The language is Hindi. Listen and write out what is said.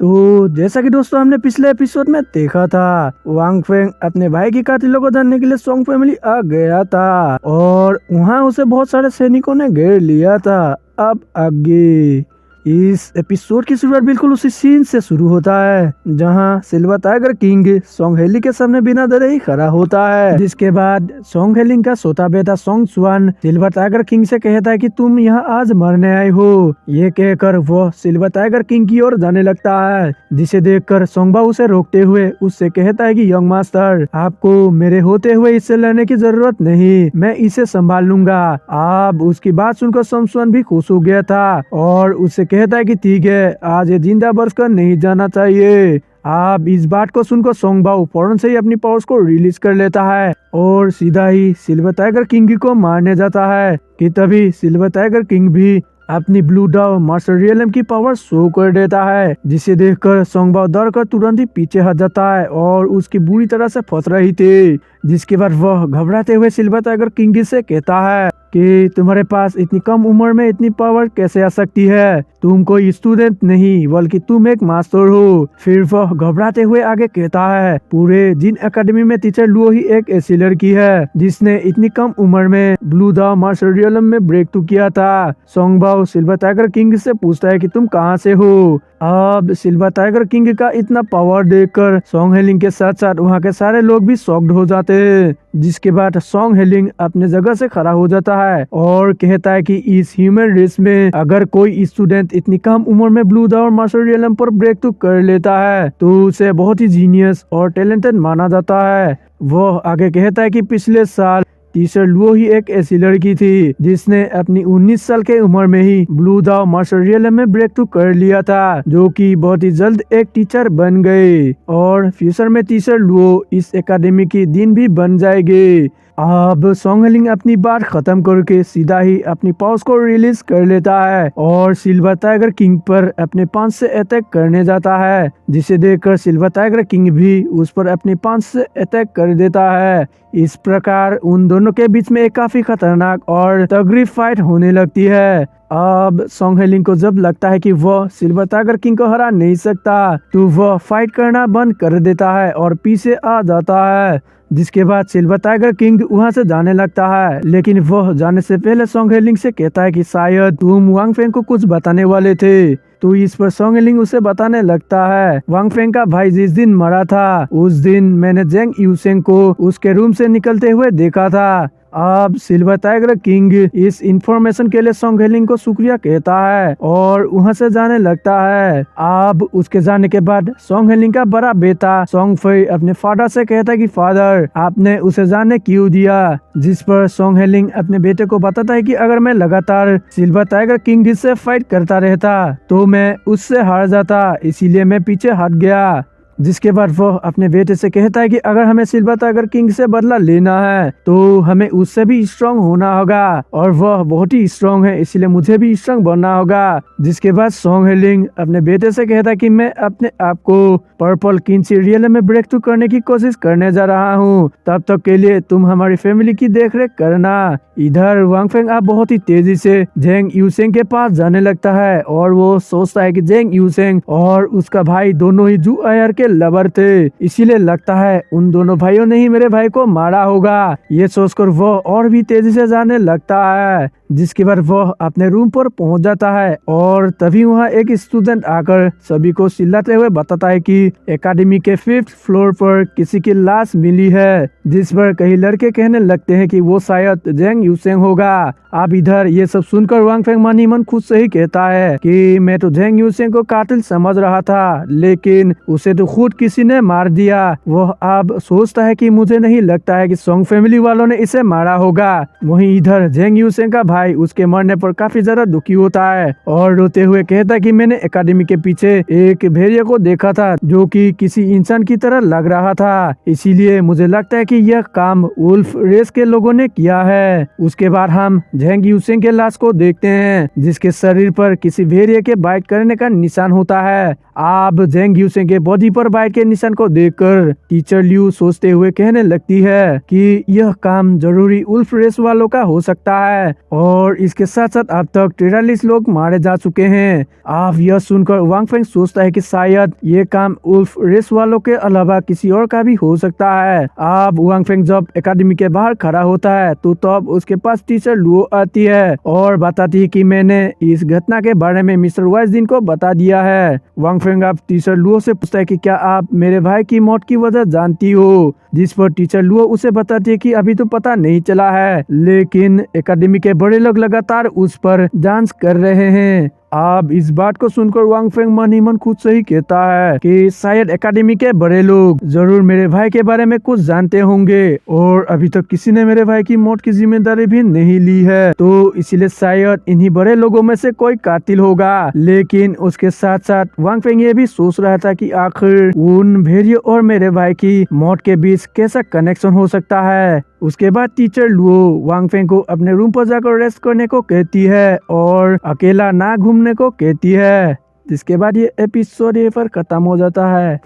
तो जैसा कि दोस्तों हमने पिछले एपिसोड में देखा था, वांग फेंग अपने भाई की कातिलों को जानने के लिए सोंग फैमिली आ गया था और वहाँ उसे बहुत सारे सैनिकों ने घेर लिया था। अब आगे इस एपिसोड की शुरुआत बिल्कुल उसी सीन से शुरू होता है जहां सिल्वर टाइगर किंग सोंग हेली के सामने बिना डरे ही खड़ा होता है। जिसके बाद सोंग हेलिंग का छोटा बेटा सोंग स्वान सिल्वर टाइगर किंग से कहता है कि तुम यहाँ आज मरने आए हो। ये कहकर वो सिल्वर टाइगर किंग की ओर जाने लगता है, जिसे देखकर सोंगबा उसे रोकते हुए उससे कहता है कि यंग मास्टर, आपको मेरे होते हुए इससे लड़ने की जरूरत नहीं, मैं इसे संभाल लूंगा। अब उसकी बात सुनकर सोंग स्वान भी खुश हो गया था और उससे कहता है कि ठीक है, आज ये जिंदा बचकर नहीं जाना चाहिए। आप इस बात को सुनकर सोंगबाओ फौरन से ही अपनी पावर्स को रिलीज कर लेता है और सीधा ही सिल्वर टाइगर किंग को मारने जाता है कि तभी सिल्वर टाइगर किंग भी अपनी ब्लू डाउ मास्टर रियलम की पावर शो कर देता है, जिसे देखकर सोंगबाओ डर कर तुरंत ही पीछे हट जाता है और उसकी बुरी तरह से फंस रही थी। जिसके बाद वह घबराते हुए सिल्वर टाइगर किंग से कहता है कि तुम्हारे पास इतनी कम उम्र में इतनी पावर कैसे आ सकती है, तुम कोई स्टूडेंट नहीं बल्कि तुम एक मास्टर हो। फिर वह घबराते हुए आगे कहता है, पूरे जिन एकेडमी में टीचर लुओ ही एक ऐसी लड़की है जिसने इतनी कम उम्र में ब्लू दाओ मास्टर रियलम में ब्रेक थ्रू किया था। सोंगबाओ सिल्वर टाइगर किंग से पूछता है कि तुम कहाँ से हो। अब सिल्वर टाइगर किंग का इतना पावर देखकर सोंग हेलिंग के साथ साथ वहाँ के सारे लोग भी शॉक्ड हो जाते हैं। जिसके बाद सोंग हेलिंग अपने जगह से खड़ा हो जाता है और कहता है कि इस ह्यूमन रेस में अगर कोई स्टूडेंट इतनी कम उम्र में ब्लू दाओ मास्टर रियलम पर ब्रेक थ्रू कर लेता है तो उसे बहुत ही जीनियस और टैलेंटेड माना जाता है। वह आगे कहता है कि पिछले साल टीचर लुओ ही एक ऐसी लड़की थी जिसने अपनी 19 साल के उम्र में ही ब्लू दाओ मास्टर रियलम में ब्रेक थ्रू कर लिया था, जो कि बहुत ही जल्द एक टीचर बन गई और फ्यूचर में टीचर लुओ इस एकेडमी की डीन भी बन जाएगी। अब सोंग हेलिंग अपनी बात खत्म करके सीधा ही अपनी पावर्स को रिलीज कर लेता है और सिल्वर टाइगर किंग पर अपने पांच से अटैक करने जाता है, जिसे देखकर सिल्वर टाइगर किंग भी उस पर अपने पांच से अटैक कर देता है। इस प्रकार उन दोनों के बीच में एक काफी खतरनाक और तगड़ी फाइट होने लगती है। अब सोंग हेलिंग को जब लगता है कि वह सिल्वर टाइगर किंग को हरा नहीं सकता तो वह फाइट करना बंद कर देता है और पीछे आ जाता है। जिसके बाद सिल्वर टाइगर किंग वहां से जाने लगता है, लेकिन वह जाने से पहले सोंग हेलिंग से कहता है कि शायद तुम वांग फेंग को कुछ बताने वाले थे। तो इस पर सोंग हेलिंग उसे बताने लगता है, वांग फेंग का भाई जिस दिन मरा था उस दिन मैंने जेंग यूसेंग को उसके रूम से निकलते हुए देखा था। अब सिल्वर टाइगर किंग इस इंफॉर्मेशन के लिए सोंग हेलिंग को शुक्रिया कहता है और वहां से जाने लगता है। अब उसके जाने के बाद सोंग हेलिंग का बड़ा बेटा सोंग फई अपने फादर से कहता है कि फादर, आपने उसे जाने क्यों दिया। जिस पर सोंग हेलिंग अपने बेटे को बताता है कि अगर मैं लगातार सिल्वर टाइगर किंग से फाइट करता रहता तो मैं उससे हार जाता, इसीलिए मैं पीछे हट गया। जिसके बाद वह अपने बेटे से कहता है कि अगर हमें सिल्वर टाइगर किंग से बदला लेना है तो हमें उससे भी स्ट्रांग होना होगा और वह बहुत ही स्ट्रांग है, इसीलिए मुझे भी स्ट्रांग बनना होगा। जिसके बाद सोंग हेलिंग अपने बेटे से कहता है कि मैं अपने आप को पर्पल किंची रियल में ब्रेक थ्रू करने की कोशिश करने जा रहा हूँ, तब तक के लिए तुम हमारी फैमिली की देखरेख करना। इधर वांग फेंग आप बहुत ही तेजी से जेंग यूसेंग के पास जाने लगता है और वो सोचता है कि जेंग यूसेंग और उसका भाई दोनों ही जू आयर के लवर थे, इसीलिए लगता है उन दोनों भाइयों ने ही मेरे भाई को मारा होगा। ये सोचकर वो और भी तेजी से जाने लगता है। जिसके बाद वह अपने रूम पर पहुंच जाता है और तभी वहाँ एक स्टूडेंट आकर सभी को चिल्लाते हुए बताता है कि एकेडमी के 5th फ्लोर पर किसी की लाश मिली है। जिस पर कई लड़के कहने लगते हैं कि वो शायद जेंग यूसेंग होगा। अब इधर ये सब सुनकर वांग फेंग मन ही मन खुद से ही कहता है कि मैं तो जेंग यूसेंग को कातिल समझ रहा था, लेकिन उसे तो खुद किसी ने मार दिया। वह अब सोचता है कि मुझे नहीं लगता है कि सोंग फैमिली वालों ने इसे मारा होगा। वहीं इधर जेंग यूसेंग का भाई उसके मरने पर काफी ज्यादा दुखी होता है और रोते हुए कहता है कि मैंने एकेडमी के पीछे एक भेड़िया को देखा था जो कि किसी इंसान की तरह लग रहा था, इसीलिए मुझे लगता है कि यह काम वुल्फ रेस के लोगों ने किया है। उसके बाद हम जेंग यूसेंग के लाश को देखते हैं जिसके शरीर पर किसी भेड़िए के बाइट करने का निशान होता है। अब जेंग यूसेंग के बॉडी पर बाइट के निशान को देखकर टीचर लियू सोचते हुए कहने लगती है कि यह काम जरूरी वुल्फ रेस वालों का हो सकता है और इसके साथ साथ अब तक 43 लोग मारे जा चुके हैं। अब यह सुनकर वांग फेंग सोचता है कि शायद ये काम उल्फ रेस वालों के अलावा किसी और का भी हो सकता है। अब वांग फेंग जब एकेडमी के बाहर खड़ा होता है तो तब उसके पास टीचर लुओ आती है और बताती है कि मैंने इस घटना के बारे में मिस्टर वाइजदिन को बता दिया है। वांग फेंग अब टीचर लुओ से पूछता है कि क्या आप मेरे भाई की मौत की वजह जानती हो, जिस पर टीचर लुओ उसे बताती है कि अभी तो पता नहीं चला है, लेकिन एकेडमी के बड़े लोग लगातार उस पर जांच कर रहे हैं। अब इस बात को सुनकर वांग फेंग मन ही मन खुद से ही कहता है कि शायद एकेडमी के बड़े लोग जरूर मेरे भाई के बारे में कुछ जानते होंगे और अभी तक किसी ने मेरे भाई की मौत की जिम्मेदारी भी नहीं ली है, तो इसीलिए शायद इन्हीं बड़े लोगों में से कोई कातिल होगा। लेकिन उसके साथ साथ वांग फेंग ये भी सोच रहा था कि आखिर उन भेड़िए और मेरे भाई की मौत के बीच कैसा कनेक्शन हो सकता है। उसके बाद टीचर लुओ वांग फेंग को अपने रूम पर जाकर रेस्ट करने को कहती है और अकेला ना घूमने को कहती है, जिसके बाद ये एपिसोड ये पर खत्म हो जाता है।